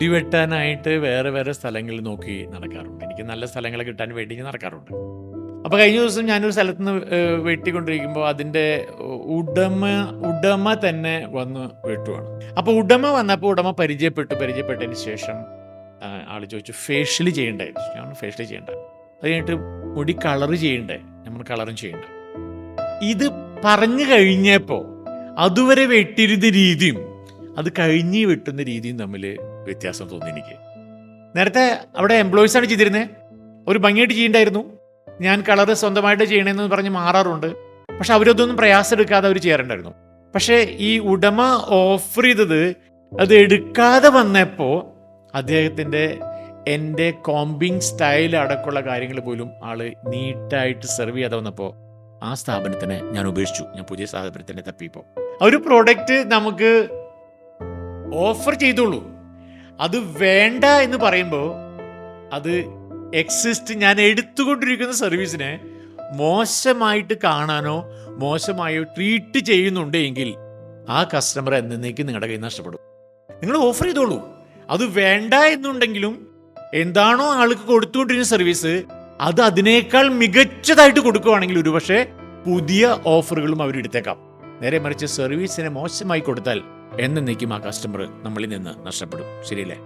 മുടി വെട്ടാനായിട്ട് വേറെ വേറെ സ്ഥലങ്ങളിൽ നോക്കി നടക്കാറുണ്ട്. എനിക്ക് നല്ല സ്ഥലങ്ങൾ കിട്ടാൻ വേണ്ടി ഞാൻ നടക്കാറുണ്ട്. അപ്പോൾ കഴിഞ്ഞ ദിവസം ഞാനൊരു സ്ഥലത്ത് നിന്ന് വെട്ടിക്കൊണ്ടിരിക്കുമ്പോൾ അതിൻ്റെ ഉടമ തന്നെ വന്ന് വെട്ടുവാണ്. അപ്പോൾ ഉടമ വന്നപ്പോൾ ഉടമ പരിചയപ്പെട്ടതിന് ശേഷം ആൾ ചോദിച്ചു ഫേഷ്യൽ ചെയ്യണ്ടേ? ഞാൻ ഫേഷ്യൽ ചെയ്യണ്ട, അത് കഴിഞ്ഞിട്ട് മുടി കളർ ചെയ്യണ്ടേ? നമ്മൾ കളറും ചെയ്യണ്ട. ഇത് പറഞ്ഞു കഴിഞ്ഞപ്പോൾ അതുവരെ വെട്ടിയിരുന്ന രീതിയും അത് കഴിഞ്ഞ് വെട്ടുന്ന രീതിയും തമ്മിൽ വ്യത്യാസം തോന്നി എനിക്ക്. നേരത്തെ അവിടെ എംപ്ലോയീസാണ് ചെയ്തിരുന്നത്, ഒരു ഭംഗിയായിട്ട് ചെയ്യണ്ടായിരുന്നു. ഞാൻ കളർ സ്വന്തമായിട്ട് ചെയ്യണമെന്ന് പറഞ്ഞ് മാറാറുണ്ട്. പക്ഷെ അവരതൊന്നും പ്രയാസം എടുക്കാതെ അവർ ചെയ്യാറുണ്ടായിരുന്നു. പക്ഷേ ഈ ഉടമ ഓഫർ ചെയ്തത് അത് എടുക്കാതെ വന്നപ്പോൾ അദ്ദേഹത്തിൻ്റെ എൻ്റെ കോമ്പിങ് സ്റ്റൈൽ അടക്കമുള്ള കാര്യങ്ങൾ പോലും ആള് നീറ്റായിട്ട് സെർവ് ചെയ്യാതെ വന്നപ്പോൾ ആ സ്ഥാപനത്തിനെ ഞാൻ ഉപേക്ഷിച്ചു. ഞാൻ പുതിയ സ്ഥാപനത്തിനെ തപ്പിയപ്പോൾ ഒരു പ്രോഡക്റ്റ് നമുക്ക് ഓഫർ ചെയ്തോളൂ, അത് വേണ്ട എന്ന് പറയുമ്പോൾ അത് ഞാൻ എടുത്തുകൊണ്ടിരിക്കുന്ന സർവീസിനെ മോശമായിട്ട് കാണാനോ മോശമായോ ട്രീറ്റ് ചെയ്യുന്നുണ്ടെങ്കിൽ ആ കസ്റ്റമർ എന്നേക്കും നിങ്ങളുടെ കയ്യിൽ നഷ്ടപ്പെടും. നിങ്ങൾ ഓഫർ ചെയ്തോളൂ, അത് വേണ്ട എന്നുണ്ടെങ്കിലും എന്താണോ ആൾക്ക് കൊടുത്തുകൊണ്ടിരുന്ന സർവീസ് അത് അതിനേക്കാൾ മികച്ചതായിട്ട് കൊടുക്കുകയാണെങ്കിൽ ഒരുപക്ഷെ പുതിയ ഓഫറുകളും അവരെടുത്തേക്കാം. നേരെ മറിച്ച് സർവീസിനെ മോശമായി കൊടുത്താൽ എന്നേക്കും ആ കസ്റ്റമർ നമ്മളിൽ നിന്ന് നഷ്ടപ്പെടും. ശരിയല്ലേ?